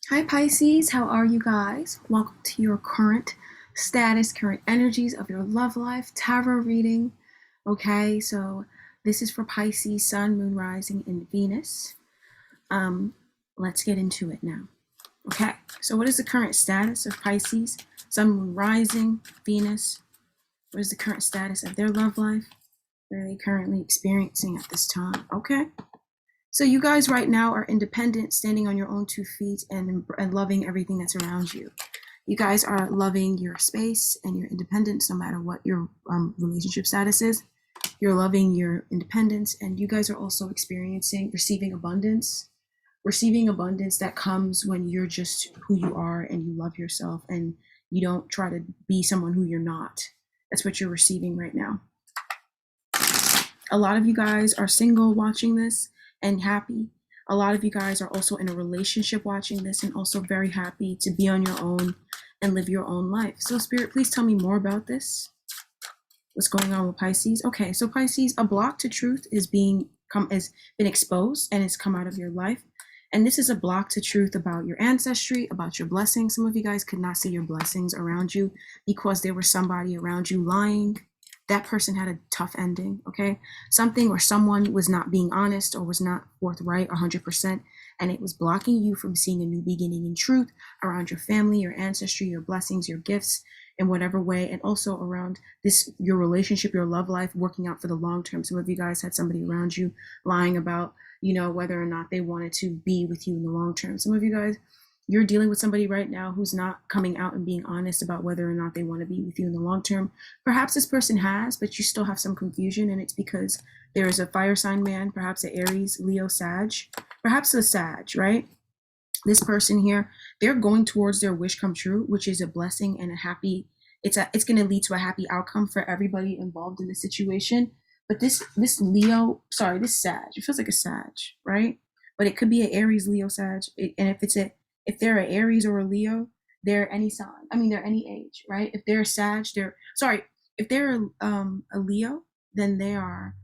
Hi Pisces, how are you guys? Welcome to your current status, current energies of your love life tarot reading. Okay, so this is for Pisces, Sun, Moon, Rising, and Venus. Let's get into it now. Okay, so what is the current status of Pisces, Sun, Moon, Rising, Venus? What is the current status of their love life? What are they currently experiencing at this time? Okay. So you guys right now are independent, standing on your own 2 feet and loving everything that's around you. You guys are loving your space and your independence, no matter what your relationship status is. You're loving your independence, and you guys are also receiving abundance that comes when you're just who you are and you love yourself and you don't try to be someone who you're not. That's what you're receiving right now. A lot of you guys are single watching this and happy. A lot of you guys are also in a relationship watching this and also very happy to be on your own and live your own life. So Spirit, please tell me more about this. What's going on with Pisces? Okay, so Pisces, a block to truth has been exposed and it's come out of your life. And this is a block to truth about your ancestry, about your blessings. Some of you guys could not see your blessings around you because there was somebody around you lying. That person had a tough ending, okay? Something or someone was not being honest or was not forthright 100%, and it was blocking you from seeing a new beginning in truth around your family, your ancestry, your blessings, your gifts, in whatever way, and also around this, your relationship, your love life, working out for the long term. Some of you guys had somebody around you lying about, whether or not they wanted to be with you in the long term. Some of you guys, you're dealing with somebody right now who's not coming out and being honest about whether or not they want to be with you in the long term. Perhaps this person has, but you still have some confusion, and it's because there is a fire sign man, perhaps an Aries, Leo, Sag, perhaps a Sag, right? This person here, they're going towards their wish come true, which is a blessing and a happy, it's going to lead to a happy outcome for everybody involved in the situation. But this Leo, sorry, this Sag, it feels like a Sag, right? But it could be an Aries, Leo, Sag. And if they're an Aries or a Leo, they're any sign. I mean, they're any age, right? If they're a Sag, if they're a Leo, then they are,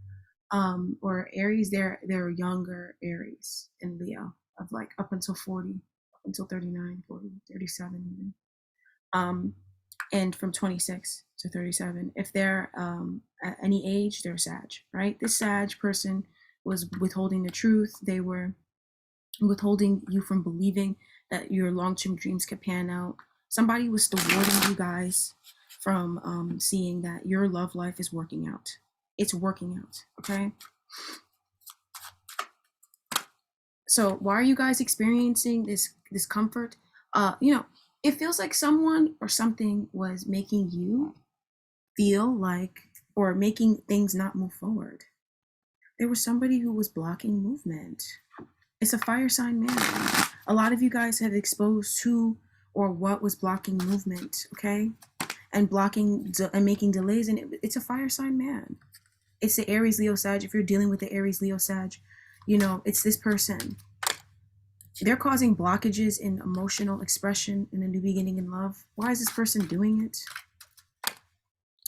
or Aries, they're younger Aries and Leo of like up until 40, up until 39, 40, 37 even. And from 26 to 37. If they're at any age, they're Sag, right? This Sag person was withholding the truth. They were withholding you from believing that your long-term dreams could pan out. Somebody was thwarting you guys from seeing that your love life is working out. It's working out, okay? So why are you guys experiencing this discomfort? It feels like someone or something was making you feel like, or making things not move forward. There was somebody who was blocking movement. It's a fire sign man. A lot of you guys have exposed who or what was blocking movement, okay? And making delays, and it's a fire sign man. It's the Aries, Leo, Sag. If you're dealing with the Aries, Leo, Sag, it's this person. They're causing blockages in emotional expression in a new beginning in love. Why is this person doing it?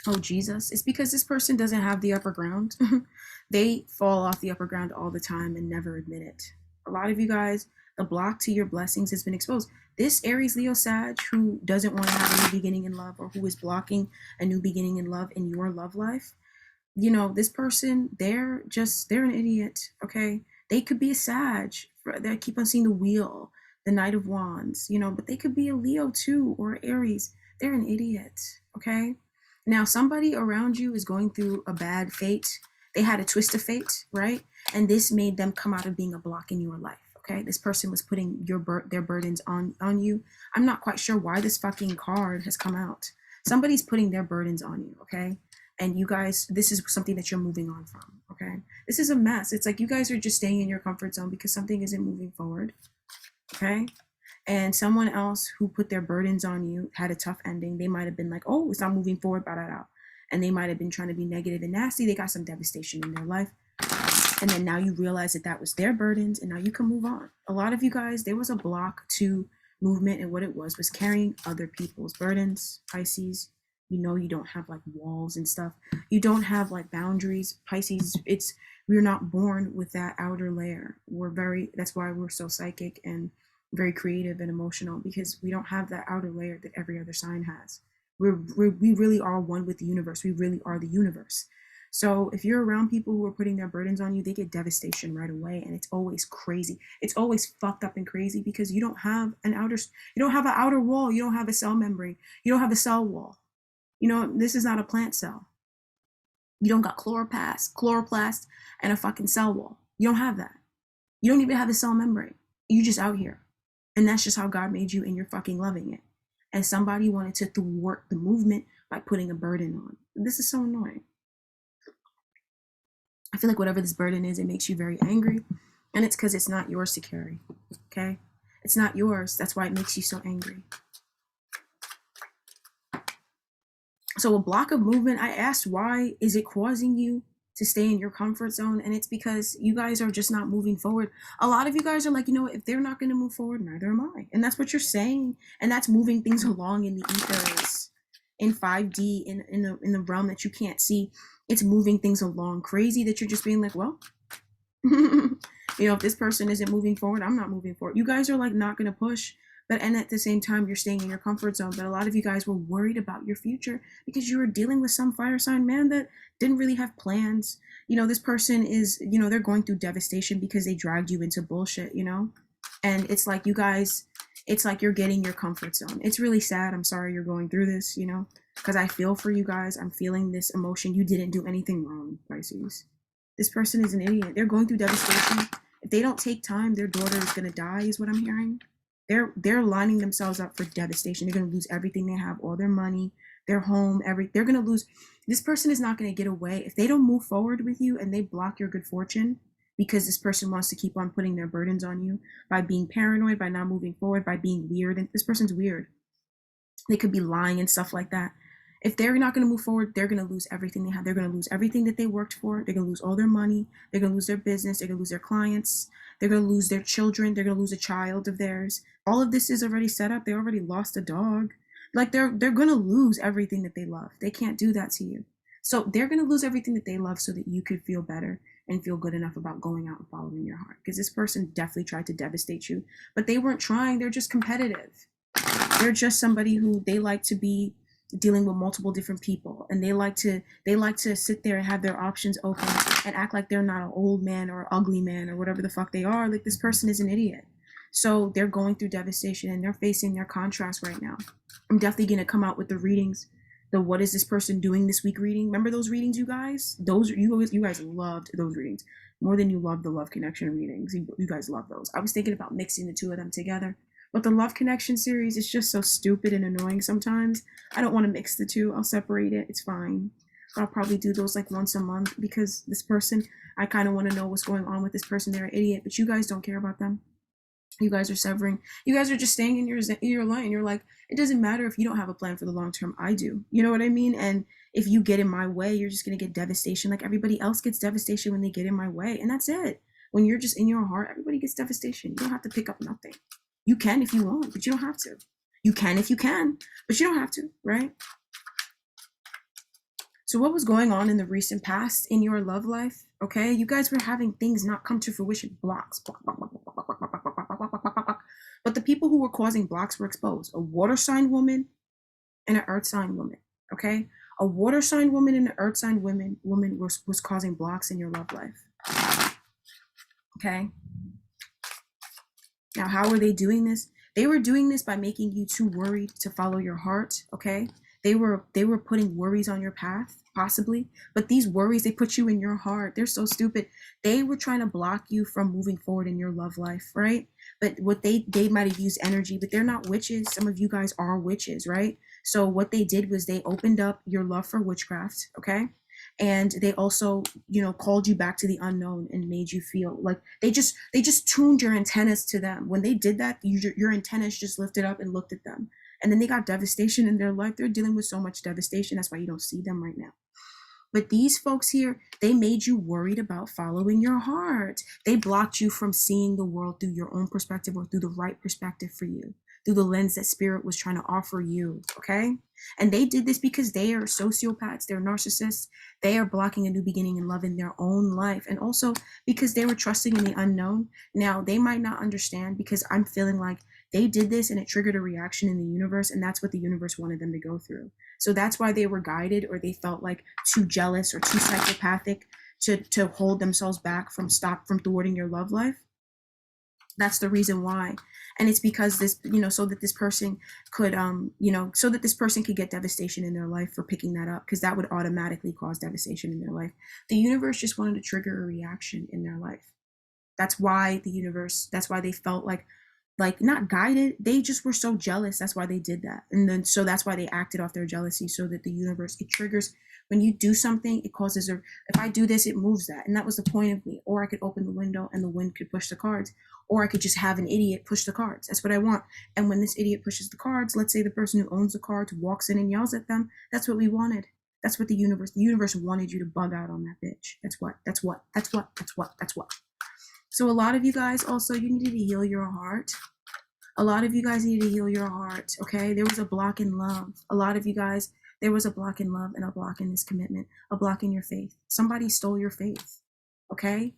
Oh, Jesus. It's because this person doesn't have the upper ground. They fall off the upper ground all the time and never admit it. A lot of you guys, the block to your blessings has been exposed. This Aries, Leo, Sag who doesn't want to have a new beginning in love, or who is blocking a new beginning in love in your love life, this person, they're an idiot, okay? They could be a Sag. They keep on seeing the wheel, the Knight of Wands, but they could be a Leo too, or Aries. They're an idiot, okay? Now, somebody around you is going through a bad fate. They had a twist of fate, right? And this made them come out of being a block in your life, okay? This person was putting their burdens on you. I'm not quite sure why this fucking card has come out. Somebody's putting their burdens on you, okay? And you guys, this is something that you're moving on from, okay? This is a mess. It's like you guys are just staying in your comfort zone because something isn't moving forward, okay? And someone else who put their burdens on you had a tough ending. They might have been like, oh, it's not moving forward, blah, blah, blah. And they might have been trying to be negative and nasty. They got some devastation in their life. And then now you realize that was their burdens, and now you can move on. A lot of you guys, there was a block to movement, and what it was carrying other people's burdens. Pisces, you don't have like walls and stuff. You don't have like boundaries. Pisces, we're not born with that outer layer. That's why we're so psychic, and very creative and emotional, because we don't have that outer layer that every other sign has. We really are one with the universe. We really are the universe. So if you're around people who are putting their burdens on you, they get devastation right away, and it's always crazy. It's always fucked up and crazy because you don't have an outer wall. You don't have a cell membrane. You don't have a cell wall. You know, this is not a plant cell. You don't got chloroplast, and a fucking cell wall. You don't have that. You don't even have a cell membrane. You just out here. And that's just how God made you, and you're fucking loving it. And somebody wanted to thwart the movement by putting a burden on. This is so annoying. I feel like whatever this burden is, it makes you very angry. And it's because it's not yours to carry. Okay? It's not yours. That's why it makes you so angry. So a block of movement, I asked, why is it causing you to stay in your comfort zone? And it's because you guys are just not moving forward. A lot of you guys are like, you know, if they're not going to move forward, neither am I. And that's what you're saying. And that's moving things along in the ethers, in 5D, in the realm that you can't see. It's moving things along crazy that you're just being like, well, you know, if this person isn't moving forward, I'm not moving forward. You guys are like not going to push. But and at the same time, you're staying in your comfort zone. But a lot of you guys were worried about your future because you were dealing with some fire sign man that didn't really have plans. You know, this person is, you know, they're going through devastation because they dragged you into bullshit, you know? And it's like you guys, it's like you're getting your comfort zone. It's really sad. I'm sorry you're going through this, you know? Because I feel for you guys. I'm feeling this emotion. You didn't do anything wrong, Pisces. This person is an idiot. They're going through devastation. If they don't take time, their daughter is going to die, is what I'm hearing. They're lining themselves up for devastation. They're going to lose everything they have, all their money, their home, they're going to lose. This person is not going to get away. If they don't move forward with you and they block your good fortune because this person wants to keep on putting their burdens on you by being paranoid, by not moving forward, by being weird. And this person's weird. They could be lying and stuff like that. If they're not going to move forward, they're going to lose everything they have. They're going to lose everything that they worked for. They're going to lose all their money. They're going to lose their business. They're going to lose their clients. They're going to lose their children. They're going to lose a child of theirs. All of this is already set up. They already lost a dog. Like they're going to lose everything that they love. They can't do that to you. So they're going to lose everything that they love so that you could feel better and feel good enough about going out and following your heart. Because this person definitely tried to devastate you, but they weren't trying. They're just competitive. They're just somebody who they like to be dealing with multiple different people, and they like to sit there and have their options open and act like they're not an old man or an ugly man or whatever the fuck they are. Like, this person is an idiot. So they're going through devastation and they're facing their contrast right now. I'm definitely going to come out with the readings, the what is this person doing this week reading. Remember those readings, you guys? Those you guys loved those readings more than you loved the love connection readings. You guys love those. I was thinking about mixing the two of them together. But the Love Connection series is just so stupid and annoying sometimes. I don't want to mix the two. I'll separate it. It's fine. But I'll probably do those like once a month because this person, I kind of want to know what's going on with this person. They're an idiot, but you guys don't care about them. You guys are severing. You guys are just staying in your lane. You're like, it doesn't matter if you don't have a plan for the long term. I do. You know what I mean? And if you get in my way, you're just going to get devastation. Like everybody else gets devastation when they get in my way. And that's it. When you're just in your heart, everybody gets devastation. You don't have to pick up nothing. You can if you want, but you don't have to. You can if you can, but you don't have to, right? So what was going on in the recent past in your love life? Okay, you guys were having things not come to fruition. Blocks. But the people who were causing blocks were exposed. A water sign woman and an earth sign woman. Okay, a water sign woman and an earth sign woman was causing blocks in your love life. Okay. Now, how were they doing this? They were doing this by making you too worried to follow your heart, okay? They were putting worries on your path, possibly. But these worries, they put you in your heart. They're so stupid. They were trying to block you from moving forward in your love life, right? But what they might have used energy, but they're not witches. Some of you guys are witches, right? So what they did was they opened up your love for witchcraft, okay? And they also, you know, called you back to the unknown and made you feel like they just tuned your antennas to them. When they did that, your antennas just lifted up and looked at them. And then they got devastation in their life. They're dealing with so much devastation. That's why you don't see them right now. But these folks here, they made you worried about following your heart. They blocked you from seeing the world through your own perspective or through the right perspective for you, through the lens that spirit was trying to offer you, okay? And they did this because they are sociopaths, they're narcissists, they are blocking a new beginning in love in their own life. And also because they were trusting in the unknown. Now, they might not understand, because I'm feeling like they did this and it triggered a reaction in the universe, and that's what the universe wanted them to go through. So that's why they were guided, or they felt like too jealous or too psychopathic to hold themselves back from thwarting your love life. That's the reason why. And it's because this, so that this person could, so that this person could get devastation in their life for picking that up, because that would automatically cause devastation in their life. The universe just wanted to trigger a reaction in their life. That's why they felt like not guided. They just were so jealous. That's why they did that. And then, so that's why they acted off their jealousy, so that the universe, it triggers, when you do something, it causes if I do this, it moves that. And that was the point of me. Or I could open the window and the wind could push the cards, or I could just have an idiot push the cards. That's what I want. And when this idiot pushes the cards, let's say the person who owns the cards walks in and yells at them. That's what we wanted. That's what the universe wanted you to bug out on that bitch. That's what. So a lot of you guys also, you needed to heal your heart. A lot of you guys needed to heal your heart, okay? There was a block in love. A lot of you guys, there was a block in love and a block in this commitment, a block in your faith. Somebody stole your faith, okay?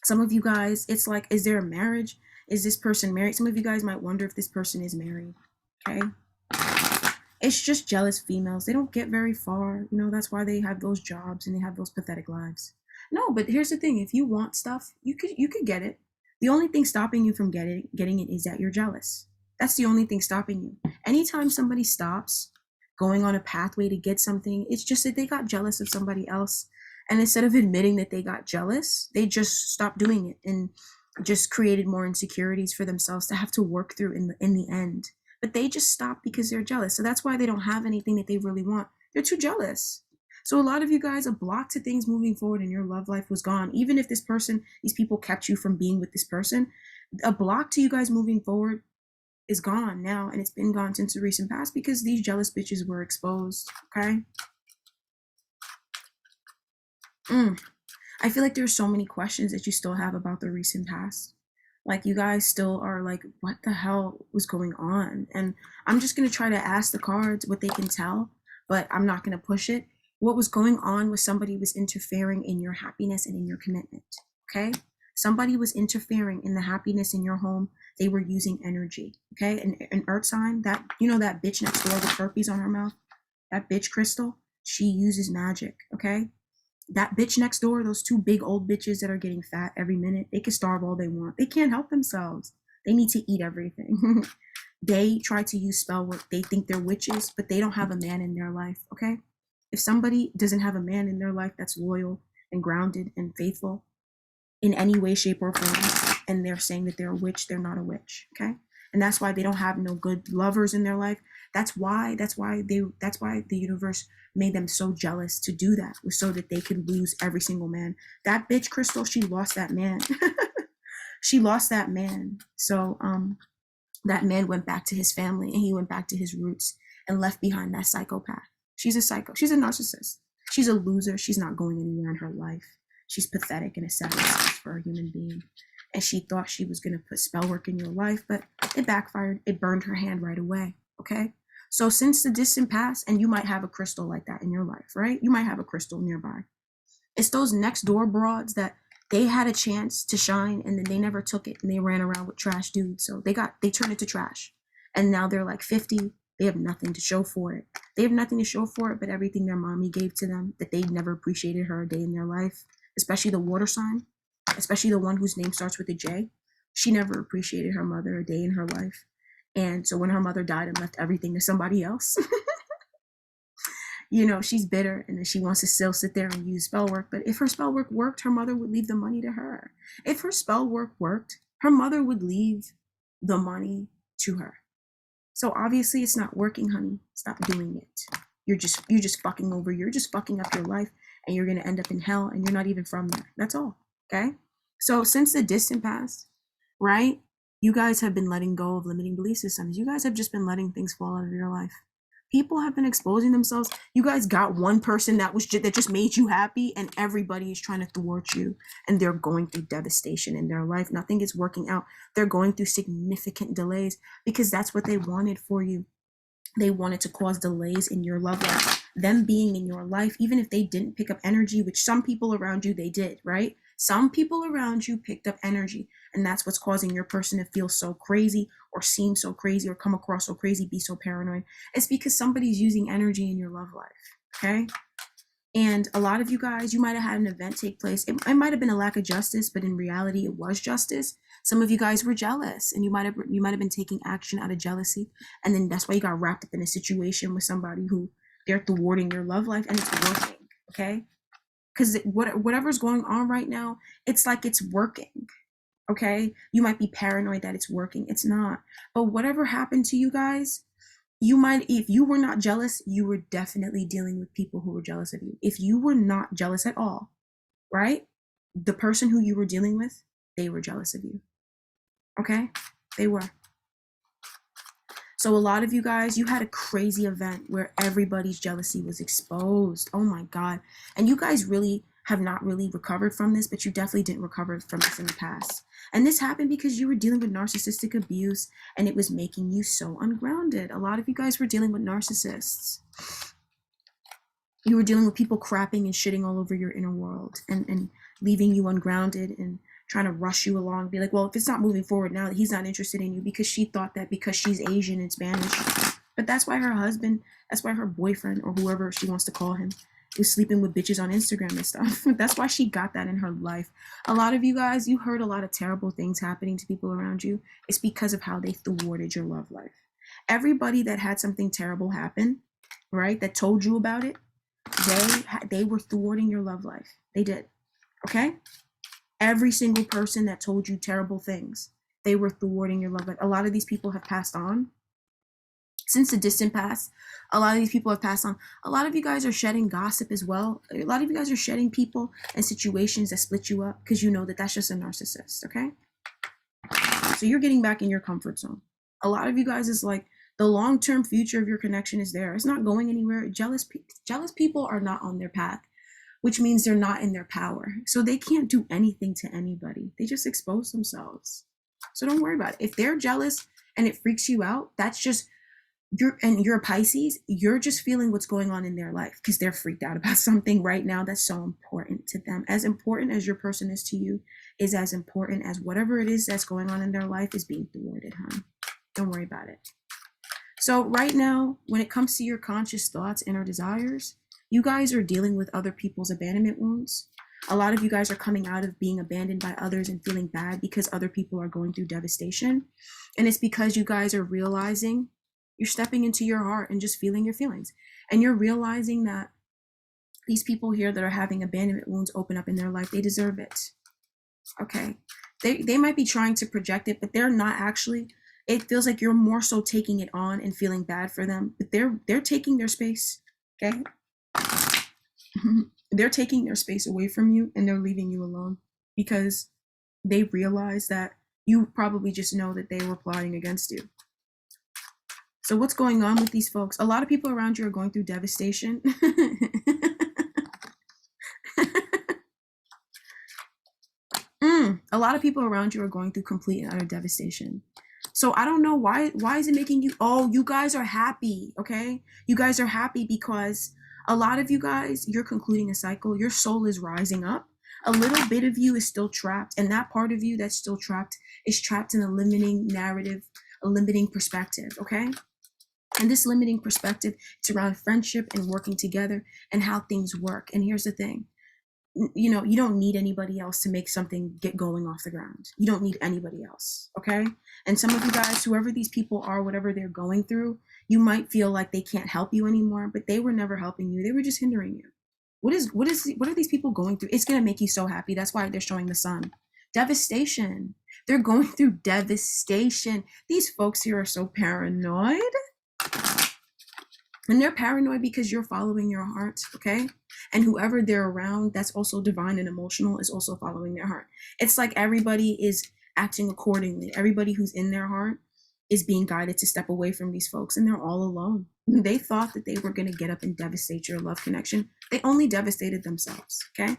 Some of you guys, it's like, is there a marriage? Is this person married? Some of you guys might wonder if this person is married, okay? It's just jealous females. They don't get very far. That's why they have those jobs and they have those pathetic lives. No, but here's the thing. If you want stuff, you could get it. The only thing stopping you from getting it is that you're jealous. That's the only thing stopping you. Anytime somebody stops going on a pathway to get something, it's just that they got jealous of somebody else. And instead of admitting that they got jealous, they just stopped doing it and just created more insecurities for themselves to have to work through in the end. But they just stopped because they're jealous. So that's why they don't have anything that they really want. They're too jealous. So a lot of you guys, a block to things moving forward in your love life was gone. Even if these people kept you from being with this person, a block to you guys moving forward is gone now. And it's been gone since the recent past, because these jealous bitches were exposed, okay? I feel like there's so many questions that you still have about the recent past. Like, you guys still are like, what the hell was going on? And I'm just going to try to ask the cards what they can tell, but I'm not going to push it. What was going on was somebody was interfering in your happiness and in your commitment, okay? Somebody was interfering in the happiness in your home. They were using energy, okay? An earth sign, that bitch next door with herpes on her mouth, that bitch Crystal, she uses magic, okay? That bitch next door, those two big old bitches that are getting fat every minute, they can starve all they want. They can't help themselves. They need to eat everything. They try to use spell work. They think they're witches, but they don't have a man in their life, okay? If somebody doesn't have a man in their life that's loyal and grounded and faithful in any way, shape, or form, and they're saying that they're a witch, they're not a witch, okay? And that's why they don't have no good lovers in their life. That's why the universe made them so jealous to do that, was so that they could lose every single man. That bitch Crystal, she lost that man. She lost that man. So that man went back to his family, and he went back to his roots and left behind that psychopath. She's a psycho. She's a narcissist. She's a loser. She's not going anywhere in her life. She's pathetic and a sad for a human being. And she thought she was going to put spell work in your life, but it backfired. It burned her hand right away, okay? So since the distant past, and you might have a crystal like that in your life, right? You might have a crystal nearby. It's those next door broads that they had a chance to shine, and then they never took it, and they ran around with trash dudes. So they turned into trash. And now they're like 50. They have nothing to show for it. They have nothing to show for it but everything their mommy gave to them, that they never appreciated her a day in their life, especially the water sign, especially the one whose name starts with a J. She never appreciated her mother a day in her life. And so when her mother died and left everything to somebody else, she's bitter, and then she wants to still sit there and use spell work. But if her spell work worked, her mother would leave the money to her. If her spell work worked, her mother would leave the money to her. So obviously it's not working, honey. Stop doing it. You're just fucking over. You're just fucking up your life, and you're going to end up in hell, and you're not even from there. That's all. Okay? So since the distant past, right? You guys have been letting go of limiting belief systems. You guys have just been letting things fall out of your life. People have been exposing themselves. You guys got one person that just made you happy, and everybody is trying to thwart you, and they're going through devastation in their life. Nothing is working out. They're going through significant delays because that's what they wanted for you. They wanted to cause delays in your love life. Them being in your life, even if they didn't pick up energy, which some people around you, they did, right? Some people around you picked up energy, and that's what's causing your person to feel so crazy or seem so crazy or come across so crazy, be so paranoid. It's because somebody's using energy in your love life, okay? And a lot of you guys, you might have had an event take place. It might have been a lack of justice, but in reality, it was justice. Some of you guys were jealous, and you might have been taking action out of jealousy, and then that's why you got wrapped up in a situation with somebody who they're thwarting your love life, and it's working. Okay, because whatever's going on right now, it's like it's working. Okay, you might be paranoid that it's working. It's not. But whatever happened to you guys, you might, if you were not jealous, you were definitely dealing with people who were jealous of you. If you were not jealous at all, right? The person who you were dealing with, they were jealous of you. Okay? They were. So a lot of you guys, you had a crazy event where everybody's jealousy was exposed. Oh my God. And you guys really have not really recovered from this, but you definitely didn't recover from this in the past. And this happened because you were dealing with narcissistic abuse, and it was making you so ungrounded. A lot of you guys were dealing with narcissists. You were dealing with people crapping and shitting all over your inner world and leaving you ungrounded and trying to rush you along, be like, well, if it's not moving forward now, he's not interested in you, because she thought that because she's Asian and Spanish. But that's why her husband, that's why her boyfriend, or whoever she wants to call him, is sleeping with bitches on Instagram and stuff. That's why she got that in her life. A lot of you guys, you heard a lot of terrible things happening to people around you. It's because of how they thwarted your love life. Everybody that had something terrible happen, right, that told you about it, they were thwarting your love life. They did. Okay? Every single person that told you terrible things, they were thwarting your love life. A lot of these people have passed on. Since the distant past, a lot of these people have passed on. A lot of you guys are shedding gossip as well. A lot of you guys are shedding people and situations that split you up because you know that that's just a narcissist, okay? So you're getting back in your comfort zone. A lot of you guys is like, the long-term future of your connection is there. It's not going anywhere. Jealous people are not on their path, which means they're not in their power. So they can't do anything to anybody. They just expose themselves. So don't worry about it. If they're jealous and it freaks you out, that's just, you're a Pisces, you're just feeling what's going on in their life because they're freaked out about something right now that's so important to them. As important as your person is to you is as important as whatever it is that's going on in their life is being thwarted, huh? Don't worry about it. So right now, when it comes to your conscious thoughts and or desires, you guys are dealing with other people's abandonment wounds. A lot of you guys are coming out of being abandoned by others and feeling bad because other people are going through devastation. And it's because you guys are realizing, you're stepping into your heart and just feeling your feelings. And you're realizing that these people here that are having abandonment wounds open up in their life, they deserve it. Okay. They might be trying to project it, but they're not actually. It feels like you're more so taking it on and feeling bad for them, but they're taking their space. Okay. They're taking their space away from you, and they're leaving you alone because they realize that you probably just know that they were plotting against you. So what's going on with these folks? A lot of people around you are going through devastation. A lot of people around you are going through complete and utter devastation. So I don't know why is it making you, oh, you guys are happy, okay? You guys are happy because a lot of you guys, you're concluding a cycle. Your soul is rising up. A little bit of you is still trapped, and that part of you that's still trapped is trapped in a limiting narrative, a limiting perspective, okay? And this limiting perspective, it's around friendship and working together and how things work. And here's the thing, you know, you don't need anybody else to make something get going off the ground. You don't need anybody else, okay? And some of you guys, whoever these people are, whatever they're going through, you might feel like they can't help you anymore, but they were never helping you. They were just hindering you. What are these people going through? It's going to make you so happy. That's why they're showing the sun. Devastation. They're going through devastation. These folks here are so paranoid. And they're paranoid because you're following your heart, okay? And whoever they're around that's also divine and emotional is also following their heart. It's like everybody is acting accordingly. Everybody who's in their heart is being guided to step away from these folks, and they're all alone. They thought that they were going to get up and devastate your love connection. They only devastated themselves, okay?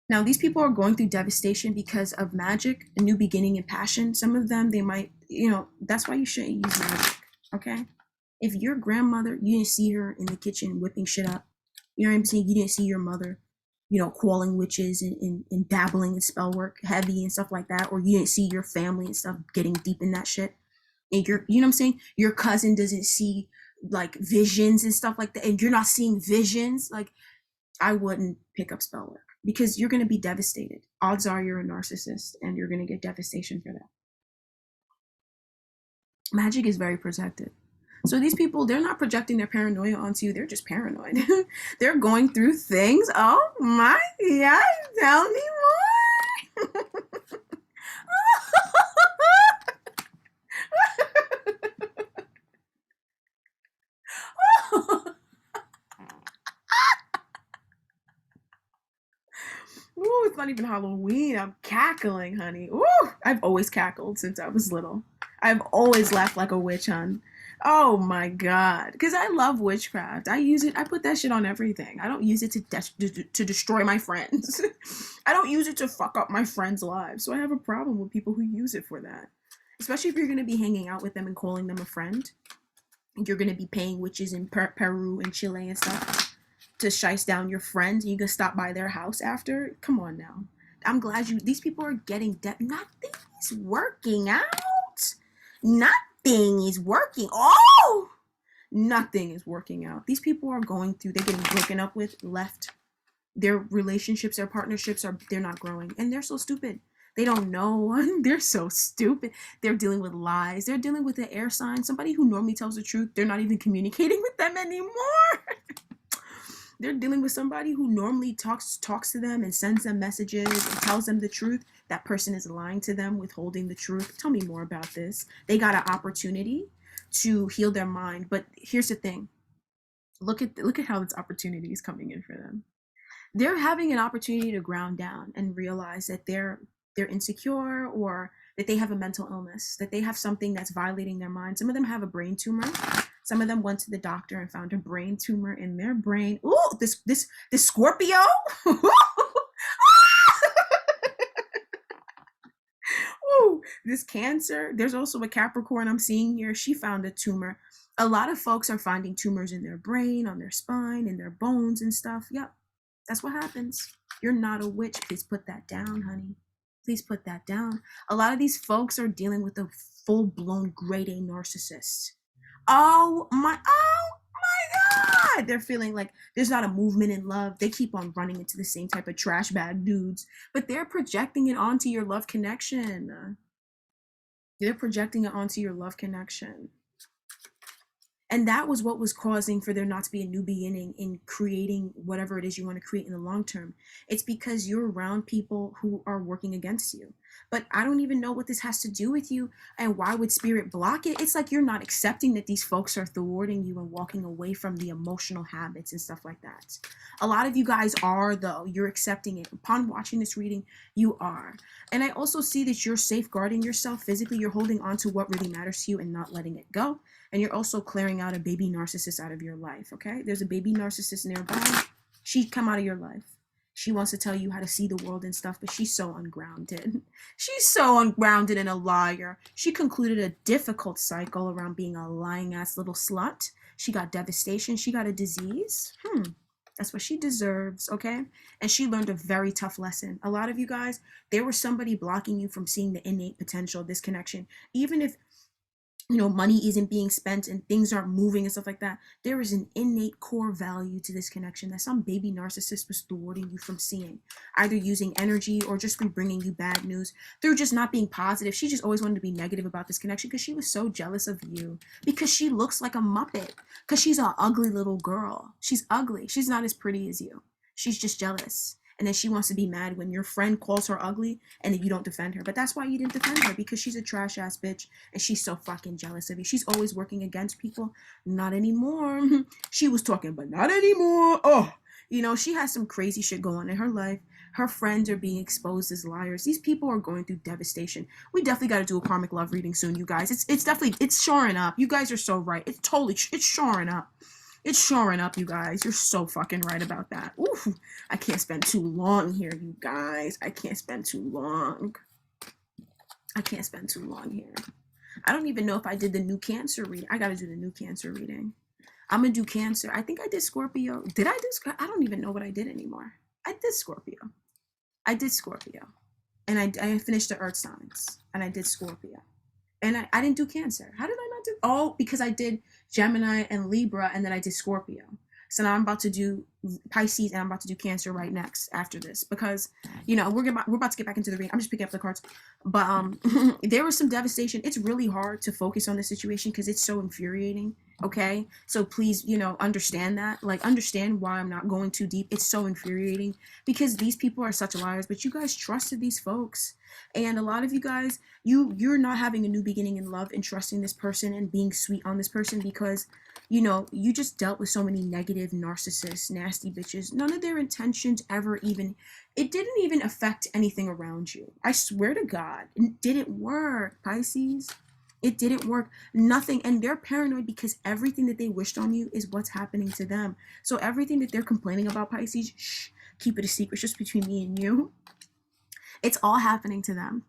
Now, these people are going through devastation because of magic, a new beginning, and passion. Some of them, they might, that's why you shouldn't use magic, okay? If your grandmother, you didn't see her in the kitchen whipping shit up, you know what I'm saying? You didn't see your mother, calling witches and dabbling in spell work heavy and stuff like that, or you didn't see your family and stuff getting deep in that shit. And you know what I'm saying? Your cousin doesn't see like visions and stuff like that, and you're not seeing visions, like, I wouldn't pick up spell work because you're going to be devastated. Odds are you're a narcissist and you're going to get devastation for that. Magic is very protected. So these people, they're not projecting their paranoia onto you. They're just paranoid. They're going through things. Oh my God, tell me more. Ooh, it's not even Halloween. I'm cackling, honey. Ooh, I've always cackled since I was little. I've always laughed like a witch, hun. Oh my God. Because I love witchcraft. I use it. I put that shit on everything. I don't use it to destroy my friends. I don't use it to fuck up my friends' lives. So I have a problem with people who use it for that. Especially if you're going to be hanging out with them and calling them a friend. You're going to be paying witches in Peru and Chile and stuff to shice down your friends, and you can stop by their house after. Come on now. I'm glad these people are getting nothing is working out. Nothing is working. Oh, nothing is working out. These people are going through, they're getting broken up with, left. Their relationships, their partnerships they're not growing, and they're so stupid. They don't know. They're so stupid. They're dealing with lies. They're dealing with the air sign. Somebody who normally tells the truth, they're not even communicating with them anymore. They're dealing with somebody who normally talks to them and sends them messages and tells them the truth. That person is lying to them, withholding the truth. Tell me more about this. They got an opportunity to heal their mind, but here's the thing. Look at how this opportunity is coming in for them. They're having an opportunity to ground down and realize that they're insecure, or that they have a mental illness, that they have something that's violating their mind. Some of them have a brain tumor. Some of them went to the doctor and found a brain tumor in their brain. Ooh, this Scorpio. Ooh, this Cancer. There's also a Capricorn I'm seeing here. She found a tumor. A lot of folks are finding tumors in their brain, on their spine, in their bones and stuff. Yep, that's what happens. You're not a witch. Please put that down, honey. Please put that down. A lot of these folks are dealing with a full-blown grade A narcissist. Oh my God. They're feeling like there's not a movement in love. They keep on running into the same type of trash bag dudes, but they're projecting it onto your love connection. They're projecting it onto your love connection. And that was what was causing for there not to be a new beginning in creating whatever it is you want to create in the long term. It's because you're around people who are working against you. But I don't even know what this has to do with you, and why would spirit block it? It's like you're not accepting that these folks are thwarting you and walking away from the emotional habits and stuff like that. A lot of you guys are, though. You're accepting it. Upon watching this reading, you are. And I also see that you're safeguarding yourself physically. You're holding on to what really matters to you and not letting it go. And you're also clearing out a baby narcissist out of your life, okay? There's a baby narcissist nearby. She'd come out of your life. She wants to tell you how to see the world and stuff, but she's so ungrounded. She's so ungrounded and a liar. She concluded a difficult cycle around being a lying-ass little slut. She got devastation. She got a disease. That's what she deserves, okay? And she learned a very tough lesson. A lot of you guys, there was somebody blocking you from seeing the innate potential of this connection. Even if money isn't being spent and things aren't moving and stuff like that, there is an innate core value to this connection that some baby narcissist was thwarting you from seeing, either using energy or just through bringing you bad news, through just not being positive. She just always wanted to be negative about this connection because she was so jealous of you, because she looks like a Muppet, because she's an ugly little girl. She's ugly. She's not as pretty as you. She's just jealous. And then she wants to be mad when your friend calls her ugly and then you don't defend her. But that's why you didn't defend her, because she's a trash ass bitch and she's so fucking jealous of you. She's always working against people. Not anymore. She was talking, but not anymore. Oh, she has some crazy shit going on in her life. Her friends are being exposed as liars. These people are going through devastation. We definitely got to do a karmic love reading soon, you guys. It's definitely, it's shoring up. You guys are so right. It's shoring up. It's shoring up, you guys. You're so fucking right about that. Ooh, I can't spend too long here, you guys. I can't spend too long. I can't spend too long here. I don't even know if I did the new Cancer reading. I gotta do the new Cancer reading. I'm gonna do Cancer. I think I did Scorpio. Did I do? I don't even know what I did anymore. I did Scorpio. I did Scorpio. And I finished the Earth signs. And I did Scorpio. And I didn't do Cancer. How did I not do? Oh, because I did Gemini and Libra, and then I did Scorpio. So now I'm about to do Pisces, and I'm about to do Cancer right next after this, because you know we're about to get back into the reading. I'm just picking up the cards, but there was some devastation. It's really hard to focus on the situation because it's so infuriating. Okay, so please, you know, understand that. Like, understand why I'm not going too deep. It's so infuriating because these people are such liars. But you guys trusted these folks, and a lot of you guys, you're not having a new beginning in love and trusting this person and being sweet on this person because you know, you just dealt with so many negative narcissists, nasty bitches. None of their intentions ever even, it didn't even affect anything around you. I swear to God, it didn't work, Pisces. It didn't work. Nothing. And they're paranoid because everything that they wished on you is what's happening to them. So everything that they're complaining about, Pisces, shh, keep it a secret, just between me and you. It's all happening to them.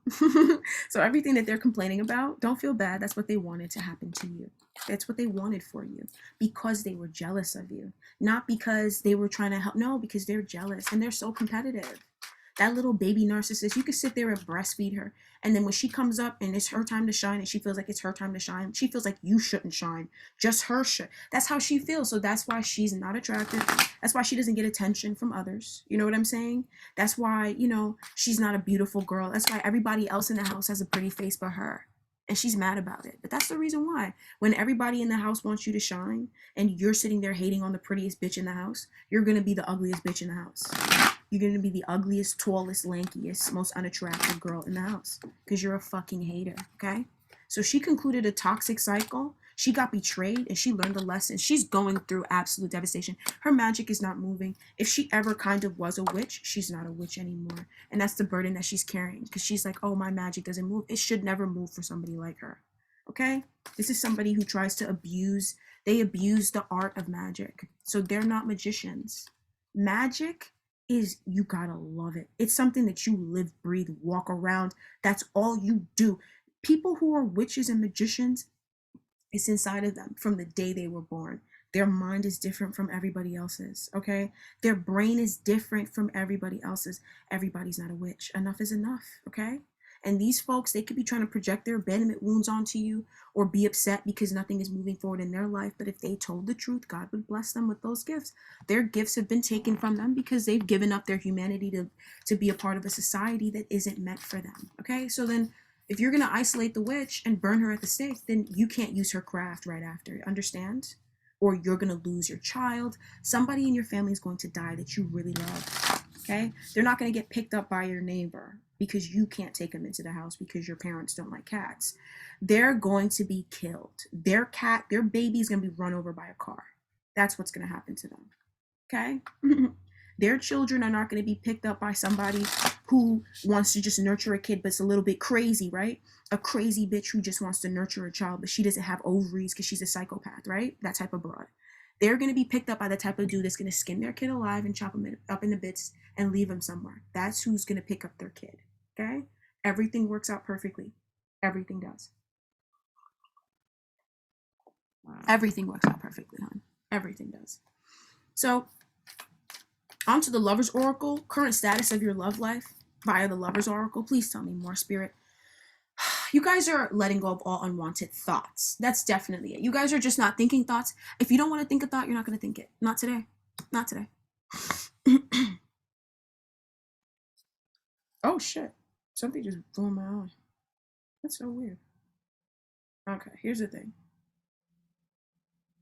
So everything that they're complaining about, don't feel bad. That's what they wanted to happen to you. That's what they wanted for you because they were jealous of you. Not because they were trying to help. No, because they're jealous and they're so competitive. That little baby narcissist, you could sit there and breastfeed her. And then when she comes up and it's her time to shine and she feels like it's her time to shine, she feels like you shouldn't shine. Just her should. That's how she feels. So that's why she's not attractive. That's why she doesn't get attention from others. You know what I'm saying? That's why, you know, she's not a beautiful girl. That's why everybody else in the house has a pretty face but her. And she's mad about it. But that's the reason why. When everybody in the house wants you to shine and you're sitting there hating on the prettiest bitch in the house, you're going to be the ugliest bitch in the house. You're going to be the ugliest, tallest, lankiest, most unattractive girl in the house because you're a fucking hater, okay? So she concluded a toxic cycle. She got betrayed and she learned a lesson. She's going through absolute devastation. Her magic is not moving. If she ever kind of was a witch, she's not a witch anymore. And that's the burden that she's carrying because she's like, oh, my magic doesn't move. It should never move for somebody like her, okay? This is somebody who tries to abuse. They abuse the art of magic. So they're not magicians. Magic is, you gotta love it. It's something that you live, breathe, walk around. That's all you do. People who are witches and magicians, it's inside of them from the day they were born. Their mind is different from everybody else's, okay? Their brain is different from everybody else's. Everybody's not a witch. Enough is enough, okay? And these folks, they could be trying to project their abandonment wounds onto you or be upset because nothing is moving forward in their life. But if they told the truth, God would bless them with those gifts. Their gifts have been taken from them because they've given up their humanity to be a part of a society that isn't meant for them. Okay, so then if you're going to isolate the witch and burn her at the stake, then you can't use her craft right after. Understand? Or you're going to lose your child. Somebody in your family is going to die that you really love. Okay? They're not going to get picked up by your neighbor because you can't take them into the house because your parents don't like cats. They're going to be killed. Their baby is going to be run over by a car. That's what's going to happen to them. Okay? Their children are not going to be picked up by somebody who wants to just nurture a kid, but it's a little bit crazy, right? A crazy bitch who just wants to nurture a child, but she doesn't have ovaries because she's a psychopath, right? That type of broad. They're going to be picked up by the type of dude that's going to skin their kid alive and chop them up into bits and leave them somewhere. That's who's going to pick up their kid, okay? Everything works out perfectly. Everything does. Everything works out perfectly, hon. Everything does. So, on to the Lover's Oracle. Current status of your love life via the Lover's Oracle. Please tell me more, Spirit. You guys are letting go of all unwanted thoughts. That's definitely it. You guys are just not thinking thoughts. If you don't want to think a thought, you're not going to think it. Not today. Not today. Oh, shit. Something just blew my eye. That's so weird. Okay, here's the thing.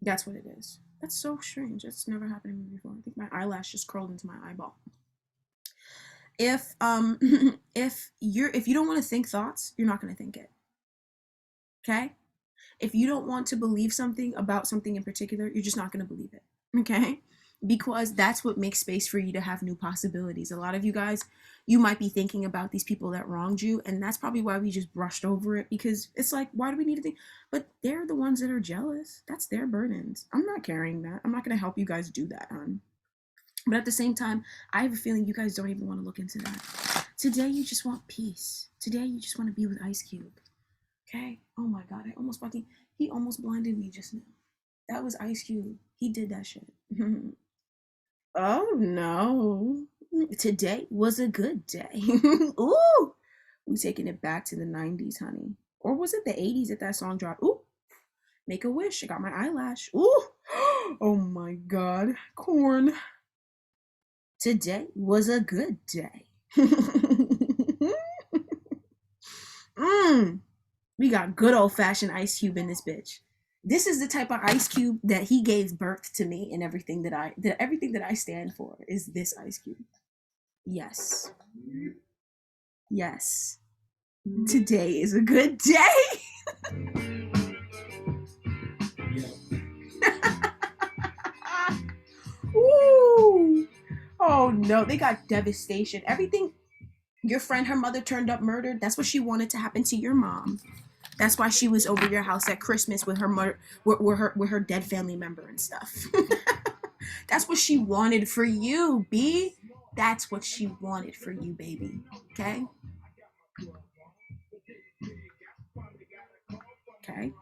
That's what it is. That's so strange. That's never happened to me before. I think my eyelash just curled into my eyeball. If you don't want to think thoughts, you're not going to think it. Okay? If you don't want to believe something about something in particular, you're just not going to believe it. Okay? because that's what makes space for you to have new possibilities. A lot of you guys, you might be thinking about these people that wronged you, and that's probably why we just brushed over it, because it's like, why do we need to think? But they're the ones that are jealous. That's their burdens. I'm not carrying that. I'm not going to help you guys do that, hon. But at the same time, I have a feeling you guys don't even want to look into that. Today, you just want peace. Today, you just want to be with Ice Cube. Okay? Oh my God, he almost blinded me just now. That was Ice Cube. He did that shit. Oh no. Today was a good day. Ooh. We taking it back to the 90s, honey. Or was it the 80s that that song dropped? Ooh. Make a wish. I got my eyelash. Ooh. Oh my God. Corn. Today was a good day. We got good old-fashioned Ice Cube in this bitch. This is the type of Ice Cube that he gave birth to me, and everything that I stand for is this Ice Cube. Yes. Yes. Today is a good day. Ooh. Oh no, they got Devastation. Everything. Your friend, her mother turned up murdered. That's what she wanted to happen to your mom. That's why she was over your house at Christmas with her mother, with her dead family member and stuff. That's what she wanted for you, B. That's what she wanted for you, baby. Okay? Okay?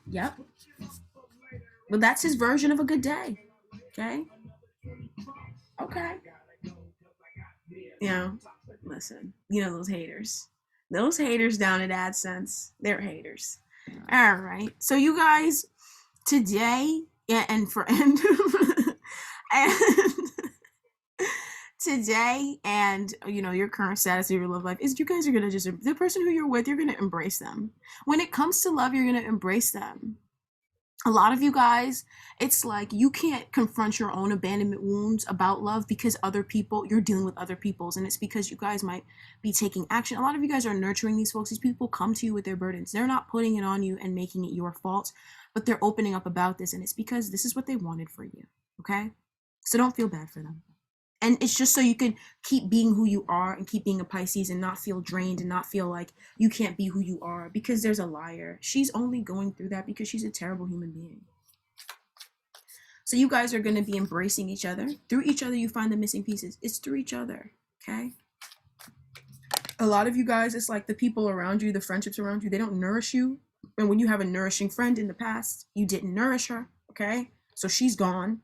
Yep. Well, that's his version of a good day. Okay? Okay. Yeah. Listen, you know those haters. Those haters down at AdSense, they're haters. All right. So you guys, today, yeah, and today, and your current status of your love life is, you guys are gonna just, the person who you're with, you're gonna embrace them. When it comes to love, you're gonna embrace them. A lot of you guys, it's like you can't confront your own abandonment wounds about love because you're dealing with other people's, and it's because you guys might be taking action. A lot of you guys are nurturing these folks. These people come to you with their burdens. They're not putting it on you and making it your fault, but they're opening up about this, and it's because this is what they wanted for you, okay? So don't feel bad for them. And it's just so you can keep being who you are and keep being a Pisces and not feel drained and not feel like you can't be who you are, because there's a liar. She's only going through that because she's a terrible human being. So you guys are going to be embracing each other. Through each other, you find the missing pieces. It's through each other, okay? A lot of you guys, it's like the people around you, the friendships around you, they don't nourish you. And when you have a nourishing friend in the past, you didn't nourish her, okay? So she's gone,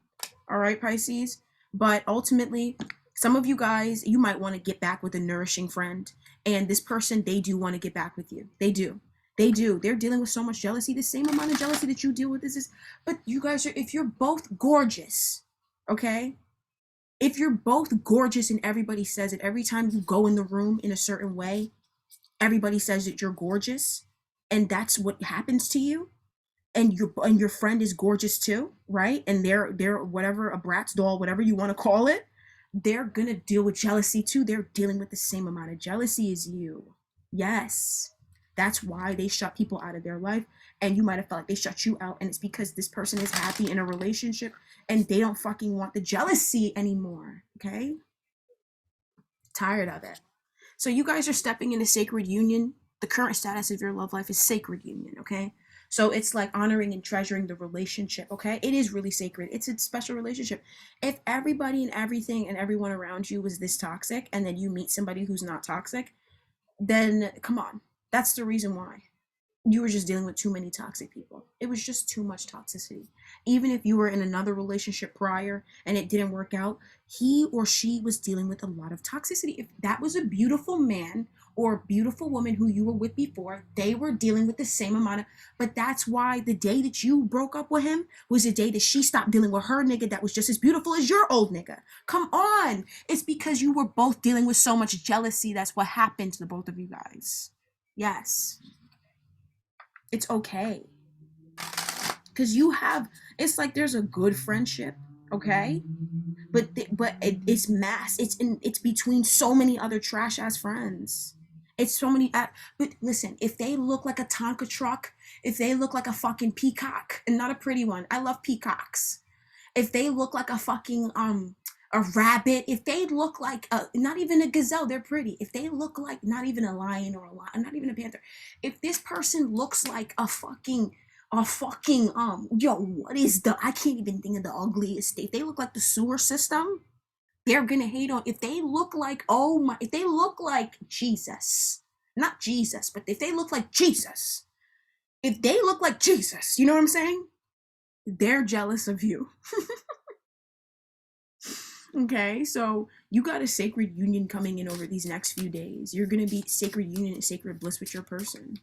all right, Pisces? But ultimately, some of you guys, you might want to get back with a nourishing friend. And this person, they do want to get back with you. They do. They do. They're dealing with so much jealousy. The same amount of jealousy that you deal with is. But you guys are, if you're both gorgeous, okay? If you're both gorgeous and everybody says it, every time you go in the room in a certain way, everybody says that you're gorgeous, and that's what happens to you. And your friend is gorgeous too, right? And they're whatever, a Bratz doll, whatever you want to call it, they're gonna deal with jealousy too. They're dealing with the same amount of jealousy as you. Yes, that's why they shut people out of their life, and you might have felt like they shut you out, and it's because this person is happy in a relationship and they don't fucking want the jealousy anymore. Okay, tired of it. So you guys are stepping into sacred union. The current status of your love life is sacred union. Okay. So it's like honoring and treasuring the relationship, okay? It is really sacred. It's a special relationship. If everybody and everything and everyone around you was this toxic, and then you meet somebody who's not toxic, then come on. That's the reason why. You were just dealing with too many toxic people. It was just too much toxicity. Even if you were in another relationship prior and it didn't work out, he or she was dealing with a lot of toxicity. If that was a beautiful man or a beautiful woman who you were with before, they were dealing with the same amount of, but that's why the day that you broke up with him was the day that she stopped dealing with her nigga that was just as beautiful as your old nigga. Come on. It's because you were both dealing with so much jealousy. That's what happened to the both of you guys. Yes. It's okay. Because it's like there's a good friendship, okay? But it's mass. It's between so many other trash ass friends. It's so many. But listen, if they look like a Tonka truck, if they look like a fucking peacock, and not a pretty one, I love peacocks. if they look like a fucking a rabbit, if they look like not even a gazelle, they're pretty. If they look like not even a lion or a lion, not even a panther, if this person looks like a fucking yo, what is the, I can't even think of the ugliest. If they look like the sewer system, they're gonna hate on. If they look like, oh my, if they look like Jesus, not Jesus, but if they look like Jesus, if they look like Jesus, you know what I'm saying? They're jealous of you. Okay, so you got a sacred union coming in over these next few days. You're gonna be sacred union and sacred bliss with your person.